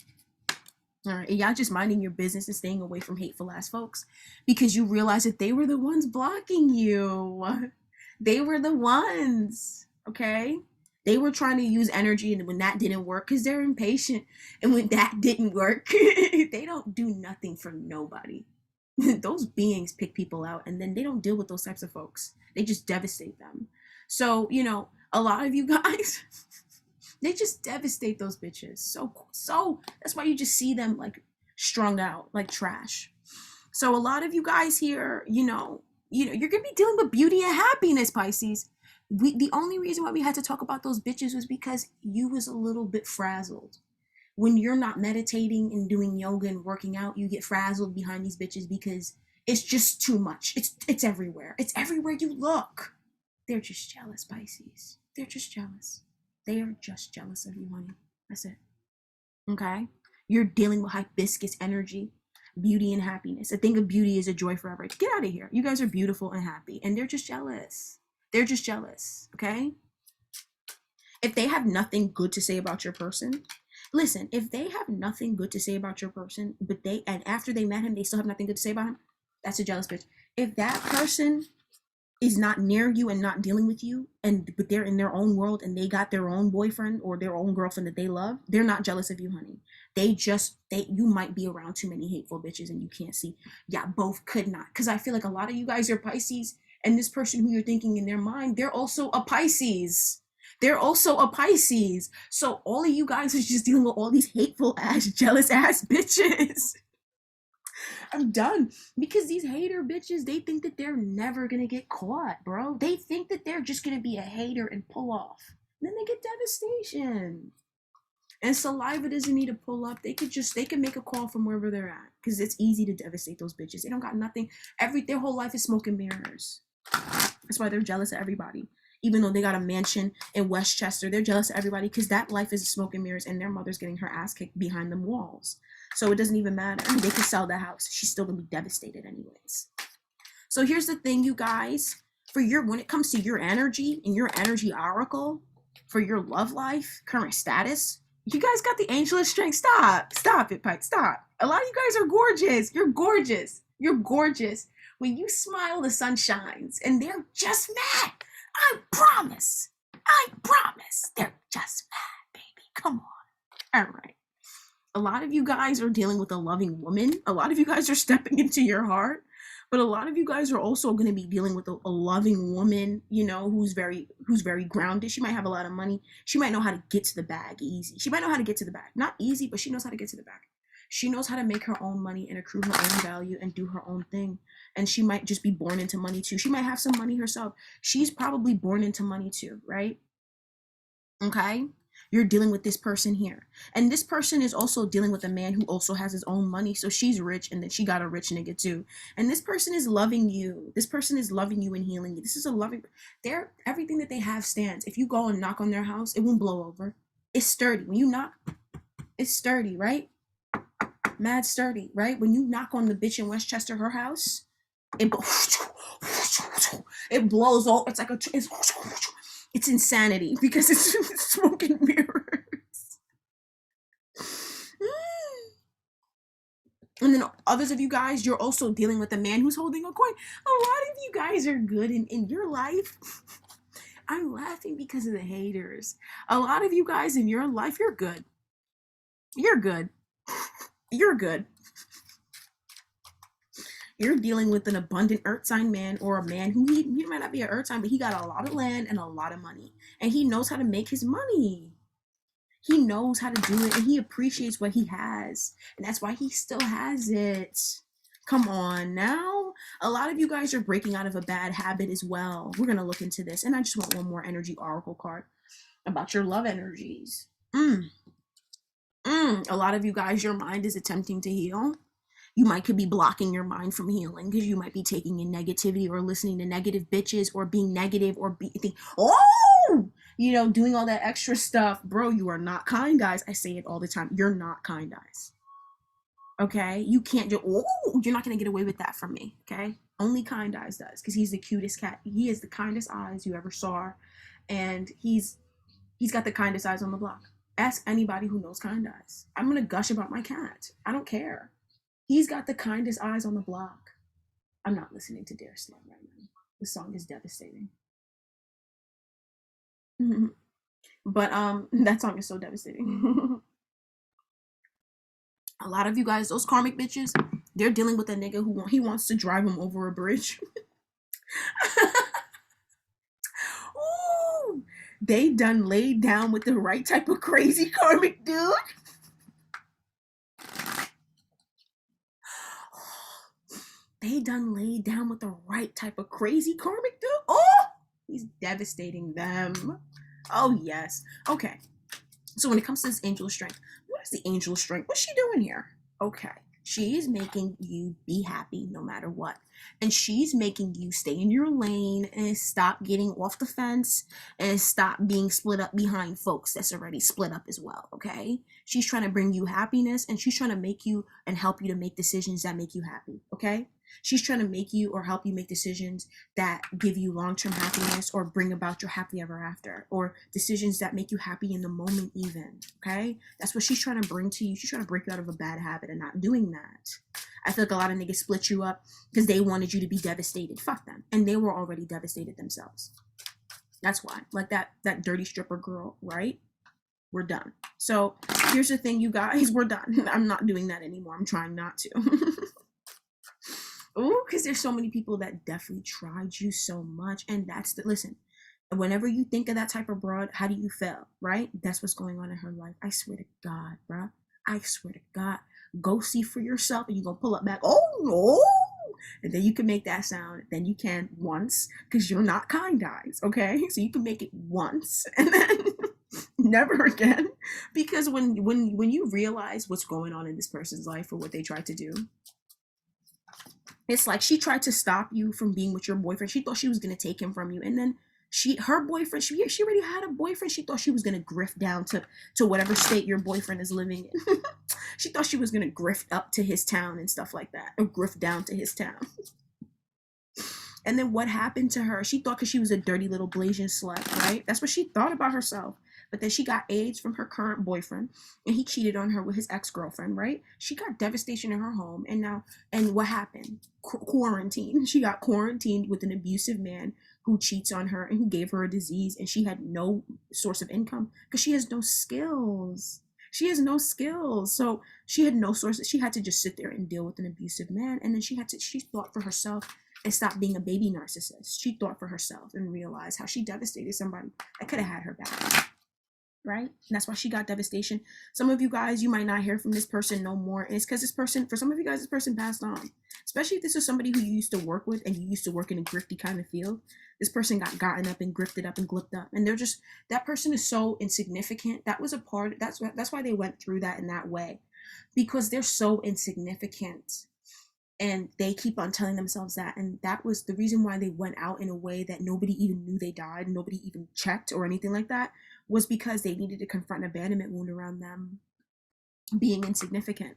All right, and y'all just minding your business and staying away from hateful ass folks because you realize that they were the ones blocking you. They were the ones, okay? They were trying to use energy, and when that didn't work, because they're impatient, and when that didn't work, they don't do nothing for nobody. Those beings pick people out, and then they don't deal with those types of folks. They just devastate them. So, you know, a lot of you guys, they just devastate those bitches. So that's why you just see them like strung out like trash. So a lot of you guys here, you know, you're gonna be dealing with beauty and happiness, Pisces. The only reason why we had to talk about those bitches was because you was a little bit frazzled. When you're not meditating and doing yoga and working out, you get frazzled behind these bitches because it's just too much. It's everywhere. It's everywhere you look. They're just jealous, Pisces. They're just jealous. They are just jealous of you, honey. That's it. Okay? You're dealing with hibiscus energy, beauty and happiness. A thing of beauty is a joy forever. Get out of here. You guys are beautiful and happy, and they're just jealous. They're just jealous, okay? If they have nothing good to say about your person, listen, if they have nothing good to say about your person, and after they met him, they still have nothing good to say about him, that's a jealous bitch. If that person is not near you and not dealing with you, but they're in their own world and they got their own boyfriend or their own girlfriend that they love, they're not jealous of you, honey. You might be around too many hateful bitches and you can't see. Yeah, both could not. Because I feel like a lot of you guys are Pisces, and this person who you're thinking in their mind, they're also a Pisces. They're also a Pisces. So all of you guys is just dealing with all these hateful ass, jealous ass bitches. I'm done. Because these hater bitches, they think that they're never gonna get caught, bro. They think that they're just gonna be a hater and pull off. And then they get devastation. And saliva doesn't need to pull up. They can make a call from wherever they're at. Because it's easy to devastate those bitches. They don't got nothing. Their whole life is smoke and mirrors. That's why they're jealous of everybody. Even though they got a mansion in Westchester, they're jealous of everybody because that life is smoke and mirrors, and their mother's getting her ass kicked behind them walls. So it doesn't even matter. They could sell the house. She's still gonna be devastated anyways. So here's the thing, you guys. When it comes to your energy and your energy oracle for your love life, current status, you guys got the angel of strength. Stop it, Pike. Stop. A lot of you guys are gorgeous. You're gorgeous. You're gorgeous. When you smile, the sun shines, and they're just mad. I promise. They're just mad, baby. Come on. All right. A lot of you guys are dealing with a loving woman. A lot of you guys are stepping into your heart. But a lot of you guys are also going to be dealing with a loving woman, you know, who's very grounded. She might have a lot of money. She might know how to get to the bag easy. She might know how to get to the bag. Not easy, but she knows how to get to the bag. She knows how to make her own money and accrue her own value and do her own thing. And she might just be born into money too. She might have some money herself. She's probably born into money too, right? Okay? You're dealing with this person here. And this person is also dealing with a man who also has his own money. So she's rich, and then she got a rich nigga too. And this person is loving you. This person is loving you and healing you. This is a loving, everything that they have stands. If you go and knock on their house, it won't blow over. It's sturdy. When you knock, it's sturdy, right? Mad sturdy, right? When you knock on the bitch in Westchester, her house, it blows all. It's like it's insanity because it's smoke and mirrors. And then others of you guys, you're also dealing with a man who's holding a coin. A lot of you guys are good in your life. I'm laughing because of the haters. A lot of you guys in your life, you're good. You're good. You're good. You're dealing with an abundant earth sign man, or a man who he might not be an earth sign, but he got a lot of land and a lot of money. And he knows how to make his money. He knows how to do it, and he appreciates what he has. And that's why he still has it. Come on now. A lot of you guys are breaking out of a bad habit as well. We're going to look into this. And I just want one more energy oracle card about your love energies. A lot of you guys, your mind is attempting to heal. You could be blocking your mind from healing because you might be taking in negativity or listening to negative bitches or being negative or doing all that extra stuff. Bro, you are not kind, guys. I say it all the time. You're not kind, guys. Okay? You can't you're not going to get away with that from me. Okay? Only Kind Eyes does, because he's the cutest cat. He has the kindest eyes you ever saw. And he's got the kindest eyes on the block. Ask anybody who knows Kind Eyes. I'm going to gush about my cat. I don't care. He's got the kindest eyes on the block. I'm not listening to Theyre song right now. The song is devastating. But that song is so devastating. A lot of you guys, those karmic bitches, they're dealing with a nigga he wants to drive him over a bridge. Ooh, they done laid down with the right type of crazy karmic dude. They done laid down with the right type of crazy karmic dude. Oh, he's devastating them. Oh, yes. Okay. So when it comes to this angel of strength, what is the angel of strength? What's she doing here? Okay. She is making you be happy no matter what. And she's making you stay in your lane and stop getting off the fence and stop being split up behind folks that's already split up as well, okay? She's trying to bring you happiness, and she's trying to make you and help you to make decisions that make you happy, okay? She's trying to make you or help you make decisions that give you long-term happiness or bring about your happily ever after, or decisions that make you happy in the moment even, okay? That's what she's trying to bring to you. She's trying to break you out of a bad habit and not doing that. I feel like a lot of niggas split you up because they wanted you to be devastated. Fuck them. And they were already devastated themselves. That's why. Like that dirty stripper girl, right? We're done. So here's the thing, you guys. We're done. I'm not doing that anymore. I'm trying not to. Ooh, because there's so many people that definitely tried you so much. And listen, whenever you think of that type of broad, how do you feel, right? That's what's going on in her life. I swear to God, bruh. I swear to God. Go see for yourself, and you're going to pull up back. Oh, no. And then you can make that sound. Then you can once, because you're not Kind Eyes, okay? So you can make it once and then never again. Because when you realize what's going on in this person's life or what they tried to do, it's like she tried to stop you from being with your boyfriend. She thought she was going to take him from you. And then her boyfriend, she already had a boyfriend. She thought she was going to grift down to whatever state your boyfriend is living in. She thought she was going to grift up to his town and stuff like that, or grift down to his town. And then what happened to her? She thought because she was a dirty little blazing slut, right? That's what she thought about herself. But then she got AIDS from her current boyfriend, and he cheated on her with his ex-girlfriend, right? She got devastation in her home, and what happened? Quarantine. She got quarantined with an abusive man who cheats on her and who gave her a disease, and she had no source of income because she has no skills. She has no skills. So she had no source. She had to just sit there and deal with an abusive man. And then she thought for herself and stopped being a baby narcissist. She thought for herself and realized how she devastated somebody that could have had her back. Right? And that's why she got devastation. Some of you guys, you might not hear from this person no more. And it's because for some of you guys, this person passed on. Especially if this is somebody who you used to work with and you used to work in a grifty kind of field. This person got gotten up and grifted up and glipped up. And that person is so insignificant. That's why they went through that in that way. Because they're so insignificant. And they keep on telling themselves that. And that was the reason why they went out in a way that nobody even knew they died. Nobody even checked or anything like that. Was because they needed to confront an abandonment wound around them being insignificant.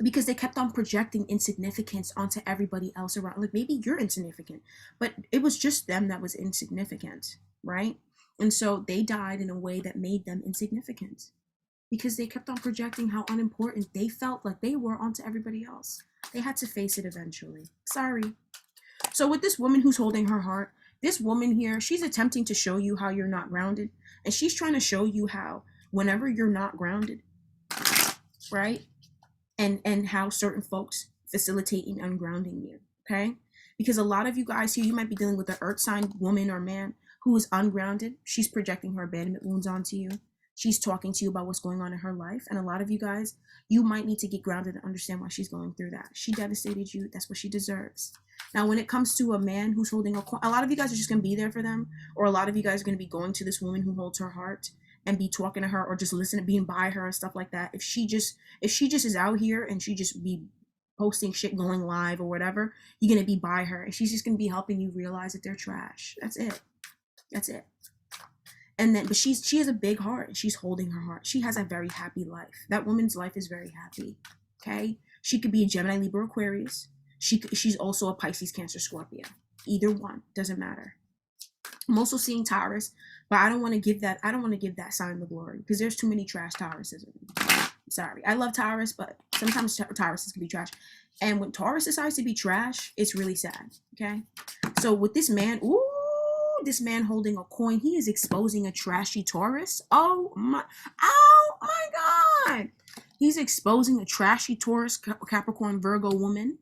Because they kept on projecting insignificance onto everybody else around. Like, maybe you're insignificant, but it was just them that was insignificant, right? And so they died in a way that made them insignificant. Because they kept on projecting how unimportant they felt like they were onto everybody else. They had to face it eventually. Sorry. So with this woman who's holding her heart, this woman here, she's attempting to show you how you're not grounded. And she's trying to show you how whenever you're not grounded, right? And how certain folks facilitate in ungrounding you, okay? Because a lot of you guys here, you might be dealing with an earth sign woman or man who is ungrounded. She's projecting her abandonment wounds onto you. She's talking to you about what's going on in her life. And a lot of you guys, you might need to get grounded and understand why she's going through that. She devastated you. That's what she deserves. Now, when it comes to a man who's holding a lot of you guys are just going to be there for them. Or a lot of you guys are going to be going to this woman who holds her heart and be talking to her, or just listening, being by her and stuff like that. If she just is out here and she just be posting shit, going live or whatever, you're going to be by her. And she's just going to be helping you realize that they're trash. That's it. That's it. And then, but she has a big heart, and she's holding her heart. She has a very happy life. That woman's life is very happy. Okay. She could be a Gemini, Libra, Aquarius. She's also a Pisces, Cancer, Scorpio. Either one, doesn't matter. I'm also seeing Taurus, but I don't want to give that sign the glory, because there's too many trash Tauruses. Sorry. I love Taurus, but sometimes Tauruses can be trash. And when Taurus decides to be trash, it's really sad. Okay. So with this man, this man holding a coin, he is exposing a trashy Taurus. Oh my God. He's exposing a trashy Taurus, Capricorn, Virgo woman,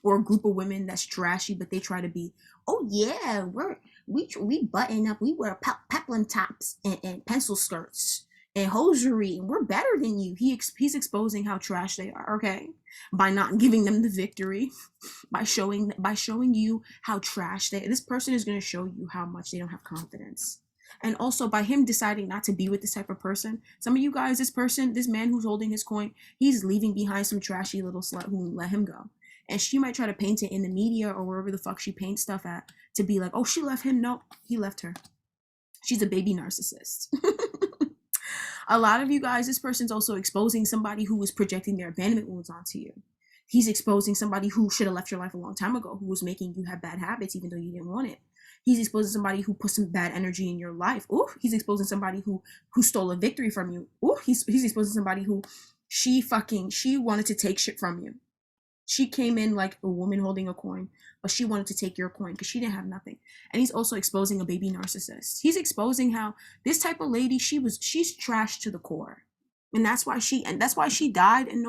or a group of women that's trashy, but they try to be, oh yeah, we button up, we wear peplum tops and pencil skirts and hosiery, and we're better than you. He's exposing how trash they are, okay? By not giving them the victory, by showing you how trash this person is going to show you how much they don't have confidence. And also by him deciding not to be with this type of person. Some of you guys, this man who's holding his coin, he's leaving behind some trashy little slut who won't let him go. And she might try to paint it in the media or wherever the fuck she paints stuff at to be like, oh, she left him. No, he left her. She's a baby narcissist. A lot of you guys, this person's also exposing somebody who was projecting their abandonment wounds onto you. He's exposing somebody who should have left your life a long time ago, who was making you have bad habits even though you didn't want it. He's exposing somebody who put some bad energy in your life. Ooh, he's exposing somebody who stole a victory from you. Ooh, he's exposing somebody who she wanted to take shit from you. She came in like a woman holding a coin, but she wanted to take your coin because she didn't have nothing. And he's also exposing a baby narcissist. He's exposing how this type of lady, she's trash to the core. And that's why she died. And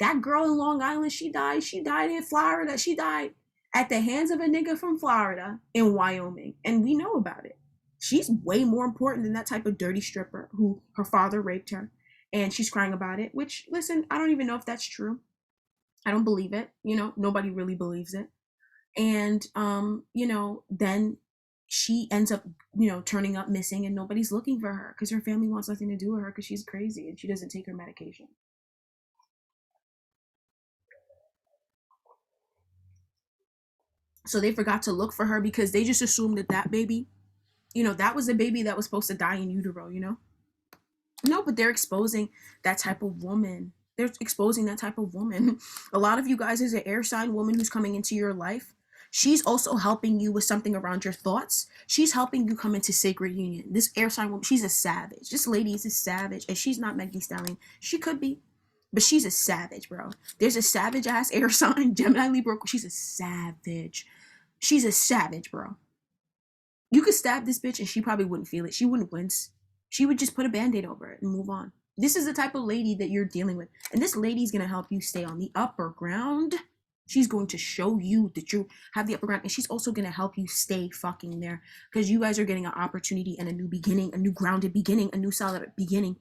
that girl in Long Island, she died in Florida. She died at the hands of a nigga from Florida in Wyoming. And we know about it. She's way more important than that type of dirty stripper who her father raped her. And she's crying about it, which, listen, I don't even know if that's true. I don't believe it. Nobody really believes it. And, then she ends up, turning up missing, and nobody's looking for her because her family wants nothing to do with her because she's crazy and she doesn't take her medication. So they forgot to look for her because they just assumed that baby, that was the baby that was supposed to die in utero, No, but they're exposing that type of woman. They're exposing that type of woman. A lot of you guys, is an air sign woman who's coming into your life. She's also helping you with something around your thoughts. She's helping you come into sacred union. This air sign woman, she's a savage. This lady is a savage, and she's not Meg Thee Stallion. She could be, but she's a savage, bro. There's a savage ass air sign, Gemini, Libra. She's a savage. She's a savage, bro. You could stab this bitch and she probably wouldn't feel it. She wouldn't wince. She would just put a band-aid over it and move on. This is the type of lady that you're dealing with. And this lady's going to help you stay on the upper ground. She's going to show you that you have the upper ground. And she's also going to help you stay fucking there. Because you guys are getting an opportunity and a new beginning, a new grounded beginning, a new solid beginning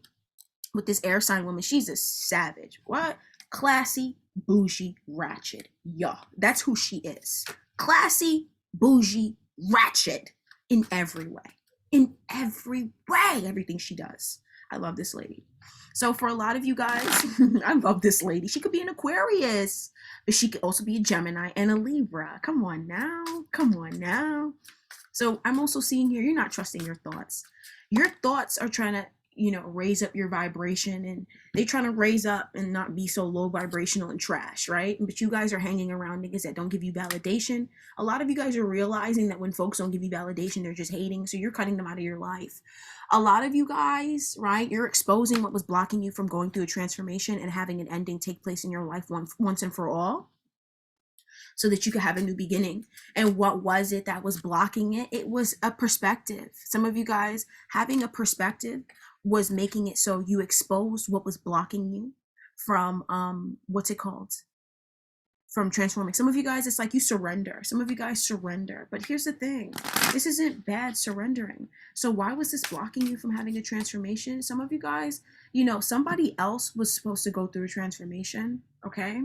with this air sign woman. She's a savage. What? Classy, bougie, ratchet. Yeah, that's who she is. Classy, bougie, ratchet in every way. In every way, everything she does. I love this lady. So for a lot of you guys, I love this lady. She could be an Aquarius, but she could also be a Gemini and a Libra. Come on now. Come on now. So I'm also seeing here, you're not trusting your thoughts. Your thoughts are trying to, raise up your vibration, and they're trying to raise up and not be so low vibrational and trash, right? But you guys are hanging around niggas that don't give you validation. A lot of you guys are realizing that when folks don't give you validation, they're just hating. So you're cutting them out of your life. A lot of you guys, right? You're exposing what was blocking you from going through a transformation and having an ending take place in your life once and for all, so that you could have a new beginning. And what was it that was blocking it? It was a perspective. Some of you guys, having a perspective was making it so you exposed what was blocking you from, what's it called? from transforming. Some of you guys, it's like you surrender. Some of you guys surrender. But here's the thing. This isn't bad surrendering. So why was this blocking you from having a transformation? Some of you guys, you know, somebody else was supposed to go through a transformation, okay?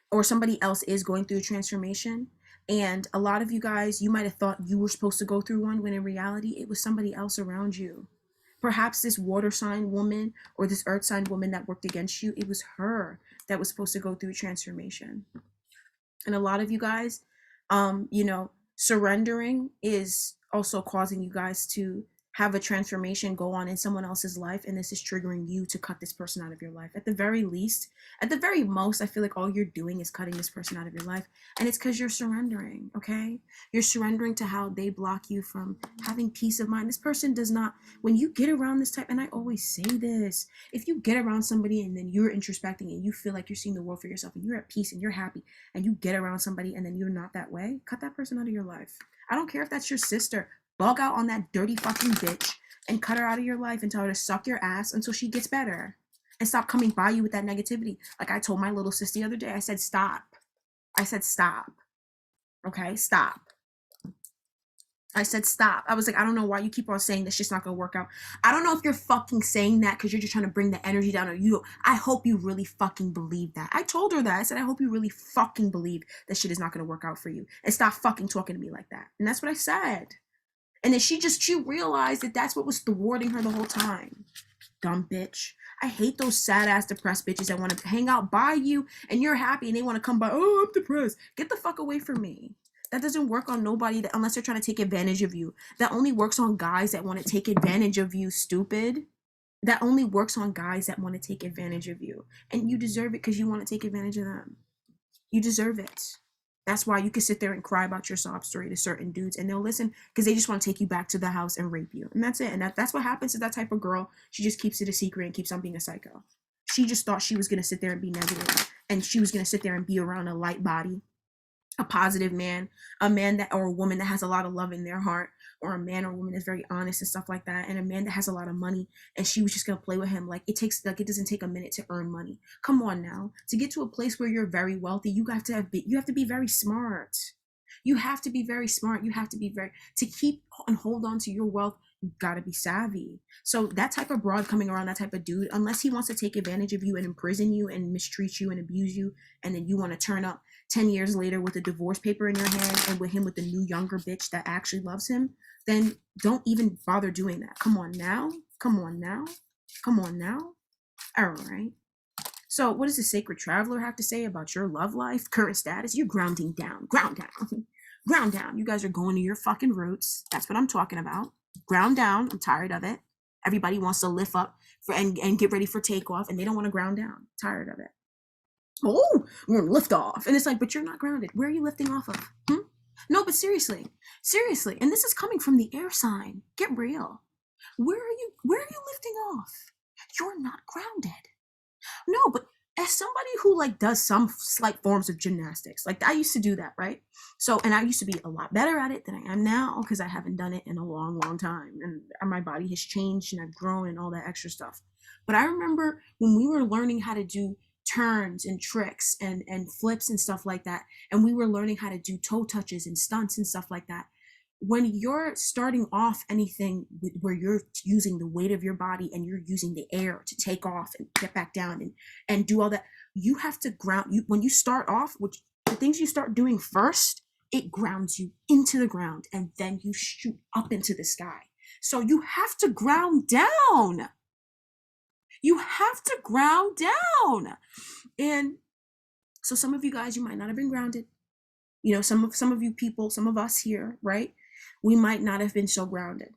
Or somebody else is going through a transformation. And a lot of you guys, you might have thought you were supposed to go through one when in reality, it was somebody else around you. Perhaps this water sign woman or this earth sign woman that worked against you, it was her that was supposed to go through transformation. And a lot of you guys, you know, surrendering is also causing you guys to have a transformation go on in someone else's life, and this is triggering you to cut this person out of your life. At the very least, at the very most, I feel like all you're doing is cutting this person out of your life, and it's because you're surrendering. Okay, you're surrendering to how they block you from having peace of mind. This person does not, when you get around this type, and I always say this, if you get around somebody and then you're introspecting and you feel like you're seeing the world for yourself and you're at peace and you're happy, and you get around somebody and then you're not that way, cut that person out of your life. I don't care if that's your sister. Bug out on that dirty fucking bitch and cut her out of your life and tell her to suck your ass until she gets better. And stop coming by you with that negativity. Like I told my little sis the other day, I said, stop. I said, stop. Okay, stop. I said, stop. I was like, I don't know why you keep on saying this shit's not gonna work out. I don't know if you're fucking saying that because you're just trying to bring the energy down, or you don't. I hope you really fucking believe that. I told her that. I said, I hope you really fucking believe that shit is not gonna work out for you. And stop fucking talking to me like that. And that's what I said. And then she realized that that's what was thwarting her the whole time. Dumb bitch. I hate those sad ass depressed bitches that want to hang out by you and you're happy and they want to come by, oh, I'm depressed. Get the fuck away from me. That doesn't work on nobody unless they're trying to take advantage of you. That only works on guys that want to take advantage of you, stupid. That only works on guys that want to take advantage of you. And you deserve it because you want to take advantage of them. You deserve it. That's why you can sit there and cry about your sob story to certain dudes and they'll listen because they just want to take you back to the house and rape you. And that's it. And that's what happens to that type of girl. She just keeps it a secret and keeps on being a psycho. She just thought she was going to sit there and be negative. And she was going to sit there and be around a light body, a positive man, a man that, or a woman that has a lot of love in their heart, or a man or woman that's very honest and stuff like that, and a man that has a lot of money, and she was just gonna play with him. Like it doesn't take a minute to earn money. Come on now, to get to a place where you're very wealthy, you have to be very smart. You have to be very smart. You have to be to keep and hold on to your wealth. You gotta be savvy. So that type of broad coming around, that type of dude, unless he wants to take advantage of you and imprison you and mistreat you and abuse you, and then you want to turn up 10 years later with a divorce paper in your hand and with him with the new younger bitch that actually loves him, then don't even bother doing that. Come on now. Come on now. Come on now. All right. So what does the sacred traveler have to say about your love life, current status? You're grounding down. Ground down. Ground down. You guys are going to your fucking roots. That's what I'm talking about. Ground down. I'm tired of it. Everybody wants to lift up and get ready for takeoff, and they don't want to ground down. Tired of it. Oh, we're gonna lift off. And it's like, but you're not grounded. Where are you lifting off of? No, but seriously. And this is coming from the air sign. Get real. Where are you lifting off? You're not grounded. No, but as somebody who like does some slight forms of gymnastics, like I used to do that, right? So, and I used to be a lot better at it than I am now because I haven't done it in a long, long time. And my body has changed and I've grown and all that extra stuff. But I remember when we were learning how to do turns and tricks and flips and stuff like that, and we were learning how to do toe touches and stunts and stuff like that. When you're starting off anything where you're using the weight of your body and you're using the air to take off and get back down and do all that, you have to ground you. When you start off, which the things you start doing first, it grounds you into the ground and then you shoot up into the sky. So you have to ground down. You have to ground down. And so some of you guys, you might not have been grounded. You know, some of you people, some of us here, right? We might not have been so grounded.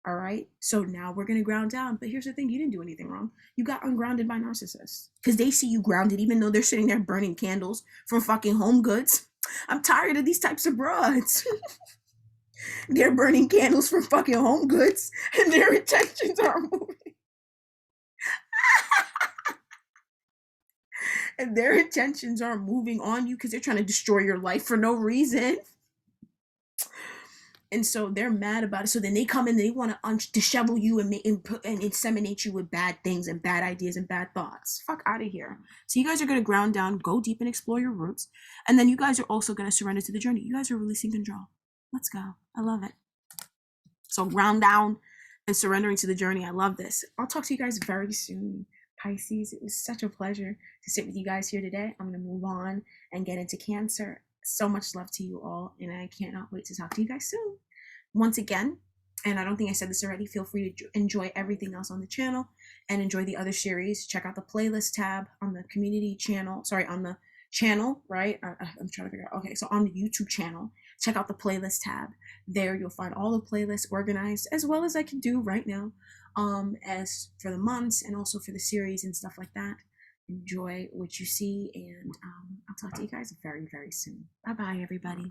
All right. So now we're going to ground down. But here's the thing. You didn't do anything wrong. You got ungrounded by narcissists because they see you grounded, even though they're sitting there burning candles from fucking Home Goods. I'm tired of these types of broads. They're burning candles from fucking Home Goods and their intentions are moving. And their intentions are moving on you because they're trying to destroy your life for no reason. And so they're mad about it. So then they come in and they want to dishevel you and inseminate you with bad things and bad ideas and bad thoughts. Fuck out of here. So you guys are going to ground down, go deep and explore your roots. And then you guys are also going to surrender to the journey. You guys are releasing control. Let's go. I love it. So ground down and surrendering to the journey. I love this. I'll talk to you guys very soon. Pisces, it was such a pleasure to sit with you guys here today. I'm going to move on and get into Cancer. So much love to you all, and I cannot wait to talk to you guys soon. Once again, and I don't think I said this already, feel free to enjoy everything else on the channel and enjoy the other series. Check out the playlist tab on the community channel, on the channel, right? I'm trying to figure out. Okay, so on the YouTube channel, check out the playlist tab. There you'll find all the playlists organized as well as I can do right now, as for the months and also for the series and stuff like that. Enjoy what you see, and I'll talk to you guys very, very soon. Bye bye, everybody.